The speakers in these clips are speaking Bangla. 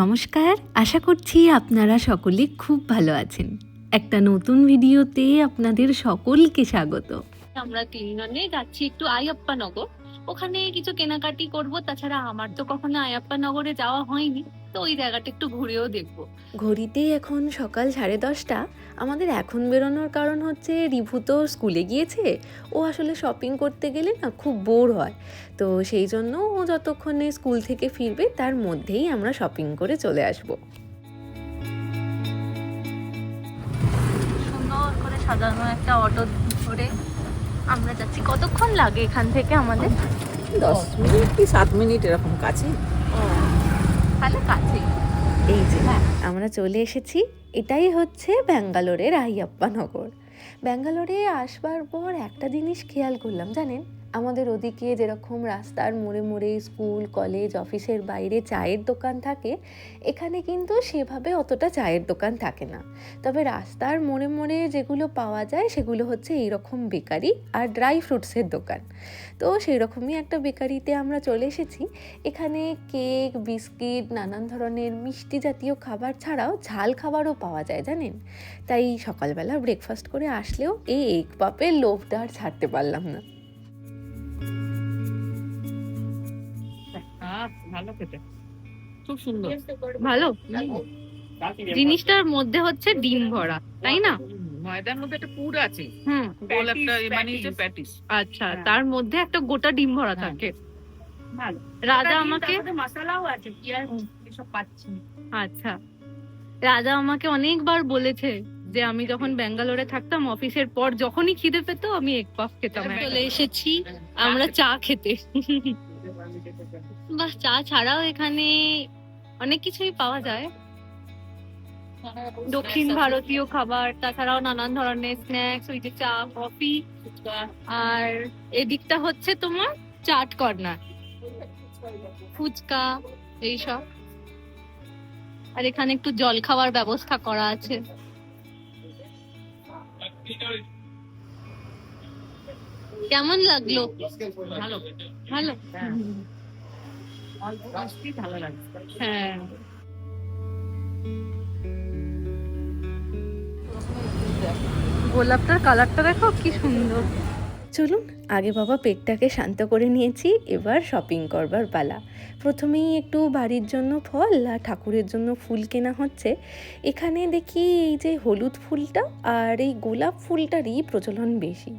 নমস্কার, আশা করছি আপনারা সকলে খুব ভালো আছেন। একটা নতুন ভিডিওতে আপনাদের সকলকে স্বাগত। আমরা তিনজনে যাচ্ছি একটু আয়াপ্পা নগর, ওখানে কিছু কেনাকাটি করব। তাছাড়া আমার তো কখনো আয়াপ্পা নগরে যাওয়া হয়নি, তো ওই জায়গাটা একটু ঘুরেও দেখবো। ঘড়িতে এখন সকাল 10:30। আমাদের এখন বেরোনোর কারণ হচ্ছে রিভু তো স্কুলে গিয়েছে, ও আসলে শপিং করতে গেলে না খুব বোর হয়, তো সেই জন্য ও যতক্ষণে স্কুল থেকে ফিরবে তার মধ্যেই আমরা শপিং করে চলে আসব। সুন্দর করে সাজানো একটা অটো ধরে আমরা যাচ্ছি। কতক্ষণ লাগে এখান থেকে আমাদের? 10 মিনিট কি 7 মিনিট এরকম কাছে। তাহলে কাছেই। এই যে আমরা চলে এসেছি, এটাই হচ্ছে ব্যাঙ্গালোরের আইয়াপ্পা নগর। ব্যাঙ্গালোরে আসবার পর একটা জিনিস খেয়াল করলাম, জানেন, আমাদের ওদিকে যেরকম রাস্তার মোড়ে মোড়ে স্কুল কলেজ অফিসের বাইরে চায়ের দোকান থাকে, এখানে কিন্তু সেভাবে অতটা চায়ের দোকান থাকে না। তবে রাস্তার মোড়ে মোড়ে যেগুলো পাওয়া যায় সেগুলো হচ্ছে এইরকম বেকারি আর ড্রাই ফ্রুটসের দোকান। তো সেই রকমই একটা বেকারিতে আমরা চলে এসেছি। এখানে কেক, বিস্কিট, নানান ধরনের মিষ্টি জাতীয় খাবার ছাড়াও ঝাল খাবারও পাওয়া যায়, জানেন। তাই সকালবেলা ব্রেকফাস্ট করে আসলেও এই এগ পাপের লোভটা আর ছাড়তে পারলাম না। ভালো খেতে, খুব সুন্দর, ভালো। জিনিসটার মধ্যে হচ্ছে ডিম ভরা, তাই না? ময়দার মধ্যে একটা পুর আছে, হুম, গোল একটা বানিয়েছে প্যাটিস। আচ্ছা, তার মধ্যে একটা গোটা ডিম ভরা থাকে। ভালো। রাজা আমাকে মশলাও আছে, পেঁয়াজ এসব পাচ্ছি। আচ্ছা, রাজা আমাকে অনেকবার বলেছে যে আমি যখন ব্যাঙ্গালোরে থাকতাম অফিসের পর যখনই খিদে পেত আমি এগ পাফ খেতাম। চলে এসেছি আমরা চা খেতে। বাহ, চা ছাড়াও এখানে অনেক কিছুই পাওয়া যায়, দক্ষিণ ভারতীয় খাবার, তাছাড়াও নানান ধরনের স্ন্যাক্স, ওই যে চা, কফি। আর এদিকটা হচ্ছে তোমার চাট কর্নার, ফুচকা, এইসব। আর এখানে একটু জল খাওয়ার ব্যবস্থা করা আছে। কেমন লাগলো? ভালো ভালো। ভালো লাগছে। হ্যাঁ, গোলাপটার কালারটা দেখো কি সুন্দর। চলুন, আগে বাবা পেটটাকে শান্ত করে নিয়েছি, এবার শপিং করবার পালা। প্রথমেই একটু বাড়ির জন্য ফল আর ঠাকুরের জন্য ফুল কেনা হচ্ছে। এখানে দেখি এই যে হলুদ ফুলটা আর এই গোলাপ ফুলটারই প্রচলন বেশি।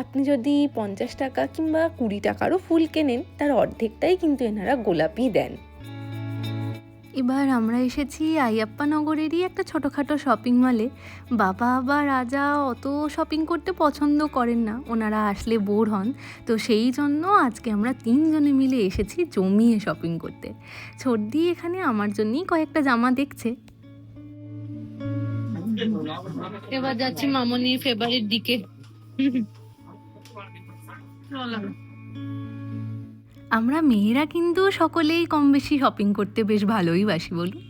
আপনি যদি 50 টাকা কিংবা 20 টাকারও ফুল কেনেন, তার অর্ধেকটাই কিন্তু এনারা গোলাপই দেন। এবার আমরা এসেছি আইয়াপ্পা নগরেরই একটা ছোটোখাটো শপিং মলে। বাবা বা রাজা অত শপিং করতে পছন্দ করেন না, ওনারা আসলে বোর হন। তো সেই জন্য আজকে আমরা 3 জনে মিলে এসেছি জমিয়ে শপিং করতে। ছোটদি এখানে আমার জন্যই কয়েকটা জামা দেখছে। এবার যাচ্ছি মামনির ফেভারিট দিকে। আমরা মেয়েরা কিন্তু সকলেই কম বেশি শপিং করতে বেশ ভালোই বাসি, বলুন।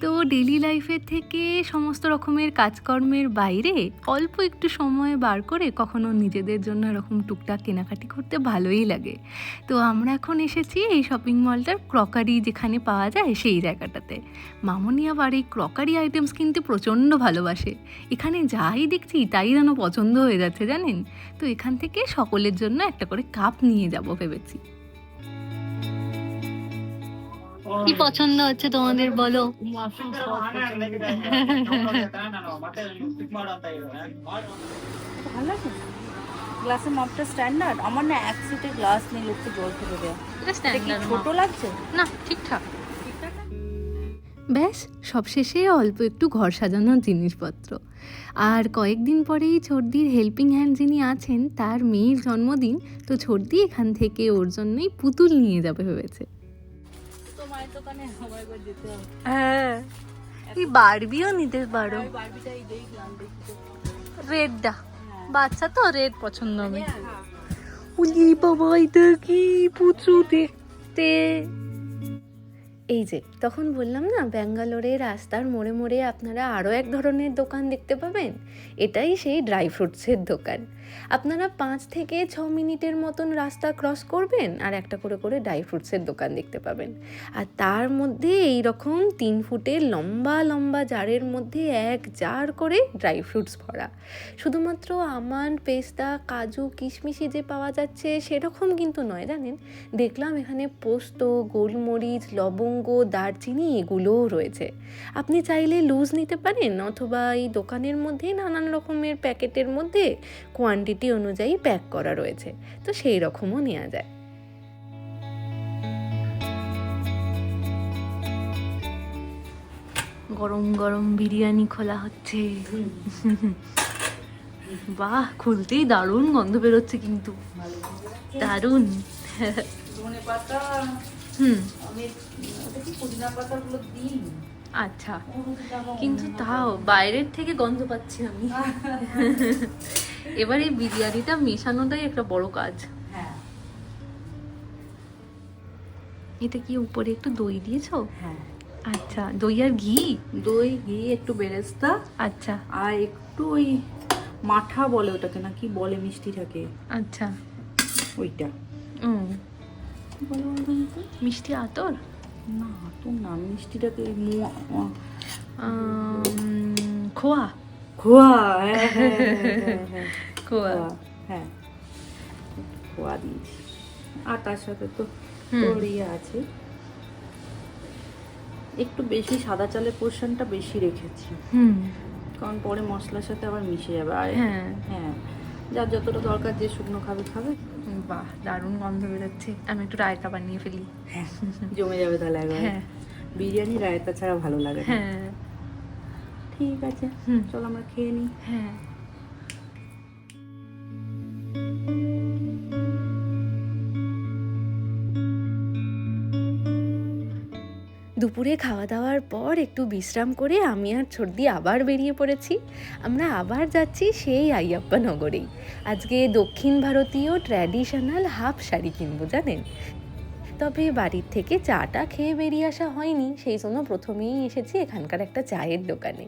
তো ডেলি লাইফের থেকে সমস্ত রকমের কাজকর্মের বাইরে অল্প একটু সময় বার করে কখনো নিজেদের জন্য এরকম টুকটাক কেনাকাটি করতে ভালোই লাগে। তো আমরা এখন এসেছি এই শপিং মলটার ক্রকারি যেখানে পাওয়া যায় সেই জায়গাটাতে। মামনি আবার এই ক্রকারি আইটেমস কিনতে প্রচণ্ড ভালোবাসে। এখানে যাই দেখছি তাই যেন পছন্দ হয়ে যাচ্ছে, জানেন। তো এখান থেকে সকলের জন্য একটা করে কাপ নিয়ে যাব ভেবেছি। কি পছন্দ হচ্ছে তোমাদের বলো? ভালো আছে গ্লাসের মাপটা স্ট্যান্ডার্ড। আমার না এক সিটে গ্লাস নেই, লোককে জল খেতে দেয়। এটা এটা কি স্ট্যান্ডার্ড ছোট লাগছে? না, ঠিকঠাক। ব্যাস, সবশেষে অল্প একটু ঘর সাজানোর জিনিসপত্র। আর কয়েকদিন পরেই ছোটদির হেল্পিং হ্যান্ড যিনি আছেন তার মেয়ের জন্মদিন, তো ছোটদি এখান থেকে ওর জন্যই পুতুল নিয়ে যাবে ভেবেছে। তো মায়ের দোকানে আমার একবার যেতে হবে। হ্যাঁ, এই বারবিও নিতে পারো, আমি বারবিটাই দেখলাম, দেখতে রেডটা, বাচ্চা তো রেড পছন্দ হবে। উলি বাবা, এটা কি পুচু দেখতে। এই যে তখন বললাম না, ব্যাঙ্গালোরে রাস্তার মোড়ে মোড়ে আপনারা আরও এক ধরনের দোকান দেখতে পাবেন। এটাই সেই ড্রাই ফ্রুটসের দোকান। আপনারা 5 থেকে 6 মিনিটের মতন রাস্তা ক্রস করবেন আর একটা করে করে ড্রাই ফ্রুটসের দোকান দেখতে পাবেন। আর তার মধ্যে এই রকম 3 ফুটের লম্বা লম্বা জারের মধ্যে এক জার করে ড্রাই ফ্রুটস ভরা। শুধুমাত্র আমন্ড, পেস্তা, কাজু, কিশমিশি যে পাওয়া যাচ্ছে সেরকম কিন্তু নয় জানেন, দেখলাম এখানে পোস্ত, গোলমরিচ, লবঙ্গ, দারচিনি এগুলোও রয়েছে। আপনি চাইলে লুজ নিতে পারেন অথবা এই দোকানের মধ্যে নানান রকমের প্যাকেটের মধ্যে কোয়ান্টিটি অনুযায়ী প্যাক করা রয়েছে, তো সেই রকমও নেওয়া যায়। গরম গরম বিরিয়ানি খোলা হচ্ছে। বাহ, খুলতেই দারুণ গন্ধ বেরোচ্ছে কিন্তু, দারুণ। ধনে পাতা, আমি দেখি পুদিনা পাতাগুলো দিই। আচ্ছা, কিন্তু তাও বাইরের থেকে গন্ধ পাচ্ছি আমি। এবার এই বিরিয়ানিটা মেশানোটাই একটা বড় কাজ। হ্যাঁ এটা কি উপরে একটু দই দিয়েছো? হ্যাঁ, আচ্ছা, দই আর ঘি? দই, ঘি, একটু বেরেস্তা, আচ্ছা আর একটু ওই মাঠা বলে ওটাকে, না কি বলে মিষ্টি থাকে আচ্ছা, ওইটা। কি বলে বলতো তো? মিষ্টি আতর? না তো না, মিষ্টিটাকে খোয়া? খোয়া, হ্যাঁ হ্যাঁ হ্যাঁ হ্যাঁ, খোয়া। খোয়া, হ্যাঁ খোয়া দিয়েছি। আর তার সাথে তো হুম। তোর ইয়ে আছে, একটু বেশি সাদা চালের পোর্শনটা বেশি রেখেছি, কারণ পরে মশলার সাথে আবার মিশে যাবে। আর হ্যাঁ। হ্যাঁ, যার যতটা দরকার, যে শুকনো খাবে খাবে। বাহ, দারুণ গন্ধ বেরোচ্ছে। আমি একটু রায়তা বানিয়ে ফেলি। হ্যাঁ, জমে যাবে তাহলে একবার। হ্যাঁ বিরিয়ানি রায়তা ছাড়া ভালো লাগে না। হ্যাঁ ঠিক আছে, চল আমরা খেয়ে নিই। হ্যাঁ। দুপুরে খাওয়া দাওয়ার পর একটু বিশ্রাম করে আমি আর ছোটদি আবার বেরিয়ে পড়েছি। আমরা আবার যাচ্ছি সেই আইয়াপ্পা নগরেই। আজকে দক্ষিণ ভারতীয় ট্র্যাডিশনাল হাফ শাড়ি কিনবো জানেন। তবে বাড়ির থেকে চাটা খেয়ে বেরিয়ে আসা হয়নি, সেই জন্য প্রথমেই এসেছি এখানকার একটা চায়ের দোকানে।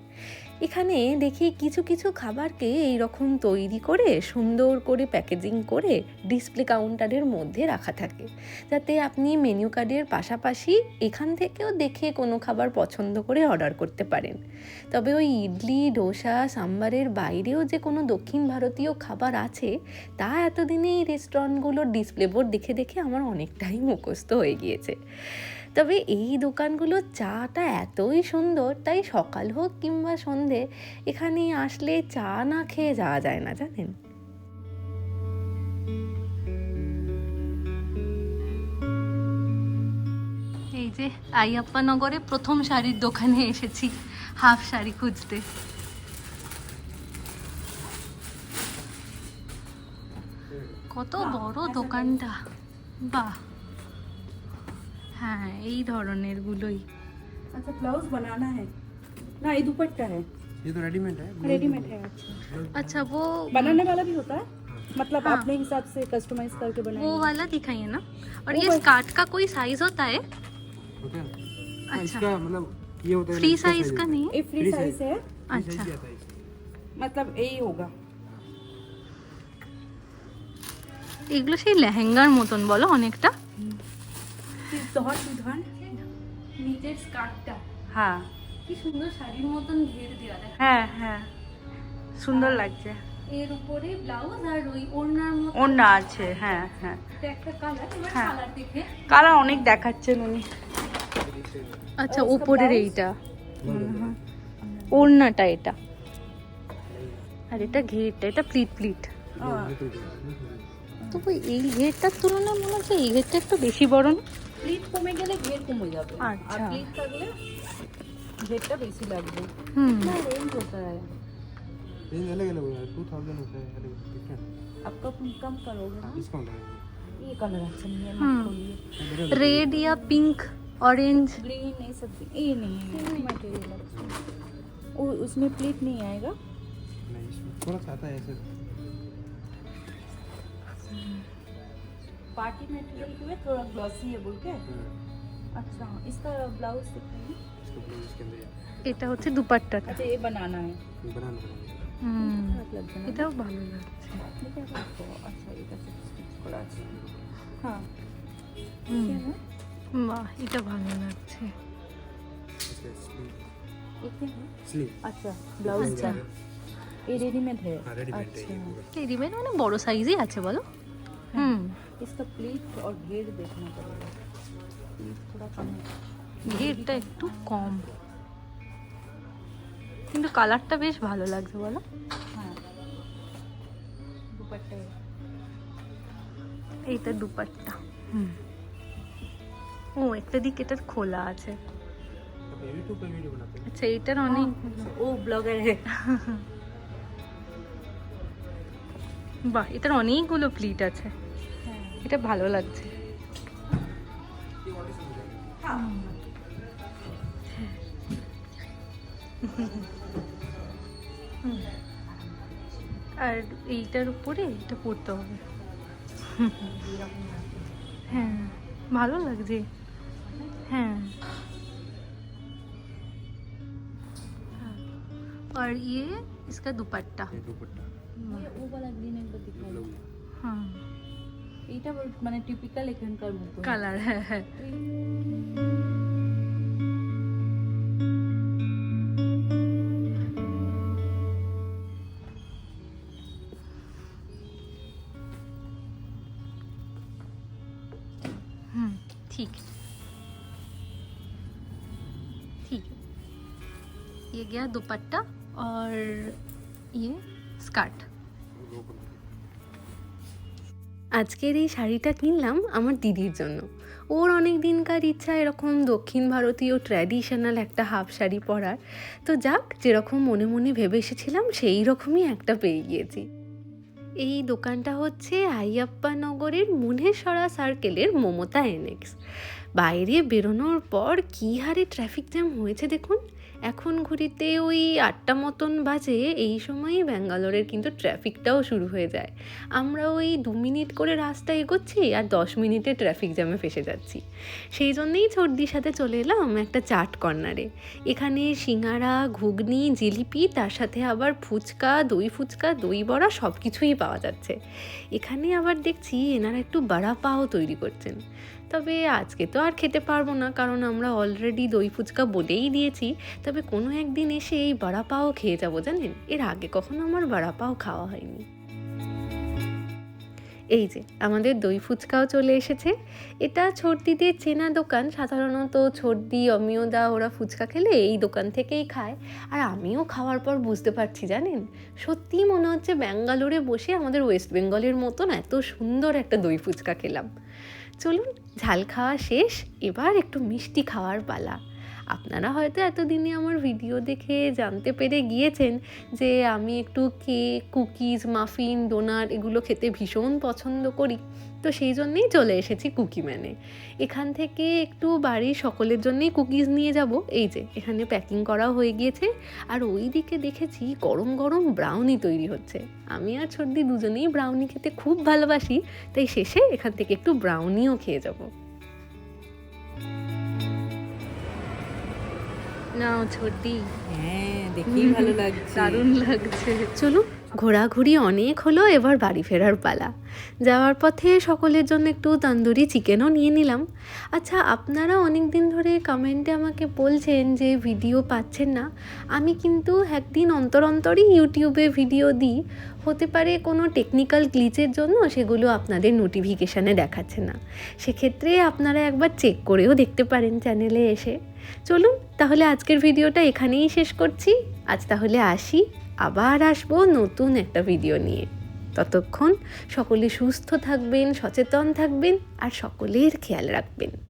এখানে দেখি কিছু কিছু খাবারকে এইরকম তৈরি করে সুন্দর করে প্যাকেজিং করে ডিসপ্লে কাউন্টারের মধ্যে রাখা থাকে, যাতে আপনি মেনু কার্ডের পাশাপাশি এখান থেকেও দেখে কোনো খাবার পছন্দ করে অর্ডার করতে পারেন। তবে ওই ইডলি, ডোসা, সাম্বারের বাইরেও যে কোনো দক্ষিণ ভারতীয় খাবার আছে তা এতদিনে এই রেস্টুরেন্টগুলোর ডিসপ্লে বোর্ড দেখে দেখে আমার অনেকটাই মুখস্থ হয়ে গিয়েছে। তবে এই দোকানগুলোর চাটা এতই সুন্দর, তাই সকাল হোক কিংবা সন্ধে এখানে আসলে চা না খেয়ে যাওয়া যায় না জানেন। এই যে আইয়াপ্পা নগরে প্রথম শাড়ির দোকানে এসেছি হাফ শাড়ি খুঁজতে। কত বড় দোকানটা, বাহ। হ্যাঁ, এই ধরনের গুলোই। अच्छा ब्लाउज बनाना है ना, ये दुपट्टा है, ये तो रेडीमेड है। रेडीमेड है। अच्छा, अच्छा, वो बनाने वाला भी होता है, मतलब हाँ। अपने हिसाब से कस्टमाइज करके वो बनाएंगे। वाला दिखाइए ना। और वो ये बस- स्कर्ट का कोई साइज होता है? होता है। अच्छा, इसका मतलब ये होता है फ्री ना, इसका साइज का नहीं है? ये फ्री फ्री साइज है, अच्छा, फ्री आता है इसका। मतलब यही होगा। এগুলো সেই লেহেঙ্গার মতন বলো অনেকটা। ধর তুই ধর। নিচের স্কার্টটা হ্যাঁ কি সুন্দর শাড়ির মতন ঘের দেওয়া, দেখো। হ্যাঁ হ্যাঁ, সুন্দর লাগছে। এর উপরে ব্লাউজ আর ওই ওড়নার মতো ওড়না আছে, হ্যাঁ হ্যাঁ। এটা একটা কালার। এবার হ্যাঁ। কালার দেখে। কালার অনেক দেখাচ্ছেন উনি। আচ্ছা, উপরের এইটা ওড়নাটা, এটা আর এটা ঘেরটা, এটা প্লিট প্লিট। তবু এই ঘেরটার তুলনায় মনে হচ্ছে এই ঘেরটা একটু বেশি বড় না? প্লিট কমে গেলে ঘের কমে যাবে, আর আচ্ছা। প্লিট থাকলে ঘেরটা বেশি লাগবে। হুম। না रेंज होता है, रेंज अलग अलग होता है, 2000 होता है अलग डिफरेंट आपका कम करोगे ना। डिस्काउंट है। ये कलर अच्छा नहीं है, हाँ। मत खोलिए। रेड या पिंक, ऑरेंज? ग्रीन नहीं सकती, ये नहीं है मटेरियल अच्छा। वो उसमें प्लीट नहीं आएगा। नहीं, इसमें थोड़ा सा आता है ऐसे। पार्टी मटेरियल के लिए थोड़ा ग्लॉसी है बोल के। अच्छा, इसका ब्लाउज दिखाइए। इसको ब्लाउज के अंदर এটা হচ্ছে দুপাট্টাটা। अच्छा, ये बनाना है। बनाना पड़ेगा। খারাপ লাগছে না। এটাও ভালো লাগছে। এটা আবার তো, আচ্ছা এটা স্টিচ করা আছে। হ্যাঁ হুম, ঠিক আছে। বাহ এটা ভালো লাগছে। इसका स्लीव ये क्या है? स्लीव अच्छा ब्लाउज का ये रेडीमेड है। हाँ रेडीमेड है ये अच्छा पूरा রেডিমেড মানে বড় সাইজই আছে বলো। হুম, इसका प्लीट और घेर देखना पड़ेगा, प्लीट थोड़ा कम है। ঘেরটা একটু কম, কিন্তু কালারটা বেশ ভালো লাগছে বলো। हाँ दुपट्टे এইটা দুপাট্টা। হুম, ও একটা দিক এটার খোলা আছে। अब यूट्यूब पे वीडियो बनाते हैं আচ্ছা এইটার অনেক, वो ब्लॉगर है। বাহ এটার অনেকগুলো প্লিট আছে, हाँ এটা ভালো লাগছে। আর এইটার উপরে এটা পরতে হবে। হ্যাঁ ভালো লাগছে। হ্যাঁ और ये इसका दुपट्टा। ये दुपट्टा ये वो वाला ग्रीन एक बार दिखाई। ब्लाउज हाँ এইটা মানে টিপিক্যাল এখানকার মতো কালার, হ্যাঁ হ্যাঁ। ठीक ठीक है, ये गया दुपट्टा और ये স্কার্ট। আজকের এই শাড়িটা কিনলাম আমার দিদির জন্য। ওর অনেক দিনকার ইচ্ছা এরকম দক্ষিণ ভারতীয় ট্র্যাডিশনাল একটা হাফ শাড়ি পরার। তো যাক, যেরকম মনে মনে ভেবে এসেছিলাম সেই রকমই একটা পেয়ে গিয়েছি। এই দোকানটা হচ্ছে আইয়াপ্পা নগরের মুনেশ্বরা সার্কেলের মমতা এনেক্স। বাইরে বেরোনোর পর কী হারে ট্রাফিক জ্যাম হয়েছে দেখুন। এখন ঘড়িতে ওই 8টা মতন বাজে, এই সময়ই ব্যাঙ্গালোরের কিন্তু ট্রাফিকটাও শুরু হয়ে যায়। আমরা ওই 2 মিনিট করে রাস্তা এগোচ্ছি আর 10 মিনিটে ট্রাফিক জ্যামে ফেসে যাচ্ছি। সেই জন্যেই ছর্দির সাথে চলে এলাম একটা চাট কর্নারে। এখানে সিঙ্গারা, ঘুগনি, জিলিপি, তার সাথে আবার ফুচকা, দই বড়া সব কিছুই পাওয়া যাচ্ছে। এখানে আবার দেখছি এনারা একটু বড়া পাও তৈরি করছেন। তবে আজকে তো আর খেতে পারবো না, কারণ আমরা অলরেডি দই ফুচকা বলেই দিয়েছি। তবে কোনো একদিন এসে এই বড়া পাও খেয়ে যাবো, জানেন এর আগে কখনো আমার বড়া পাও খাওয়া হয়নি। এই যে আমাদের দই ফুচকাও চলে এসেছে। এটা ছর্দিদের চেনা দোকান। সাধারণত ছর্দি, অমিয়দা ওরা ফুচকা খেলে এই দোকান থেকেই খায়। আর আমিও খাওয়ার পর বুঝতে পারছি, জানেন সত্যিই মনে হচ্ছে ব্যাঙ্গালোরে বসে আমাদের ওয়েস্ট বেঙ্গলের মতন এত সুন্দর একটা দই ফুচকা খেলাম। চলুন, ঝাল খাওয়া শেষ, এবার একটু মিষ্টি খাওয়ার পালা। আপনারা হয়তো এতদিনে আমার ভিডিও দেখে জানতে পেরে গিয়েছেন যে আমি একটু কেক, কুকিজ, মাফিন, ডোনাট এগুলো খেতে ভীষণ পছন্দ করি। তো সেই জন্যেই চলে এসেছি কুকিম্যানে। এখান থেকে একটু বাড়ির সকলের জন্যেই কুকিজ নিয়ে যাব। এই যে এখানে প্যাকিং করাও হয়ে গিয়েছে। আর ওই দিকে দেখেছি গরম গরম ব্রাউনি তৈরি হচ্ছে। আমি আর ছর্দি দুজনেই ব্রাউনি খেতে খুব ভালোবাসি, তাই শেষে এখান থেকে একটু ব্রাউনিও খেয়ে যাব। না ছর্দি, হ্যাঁ দেখেই ভালো লাগছে। দারুণ লাগছে। চলুন, ঘোরাঘুরি অনেক হলো, এবার বাড়ি ফেরার পালা। যাওয়ার পথে সকলের জন্য একটু তন্দুরি চিকেনও নিয়ে নিলাম। আচ্ছা, আপনারা অনেক দিন ধরে কমেন্টে আমাকে বলছেন যে ভিডিও পাচ্ছেন না। আমি কিন্তু একদিন অন্তর অন্তরই ইউটিউবে ভিডিও দিই। হতে পারে কোনো টেকনিক্যাল গ্লিচের জন্য সেগুলো আপনাদের নোটিফিকেশানে দেখাচ্ছে না। সেক্ষেত্রে আপনারা একবার চেক করেও দেখতে পারেন চ্যানেলে এসে। চলুন তাহলে আজকের ভিডিওটা এখানেই শেষ করছি। আজ তাহলে আসি, আবার আসবো নতুন একটা ভিডিও নিয়ে। ততক্ষণ সকলে সুস্থ থাকবেন, সচেতন থাকবেন আর সকলের খেয়াল রাখবেন।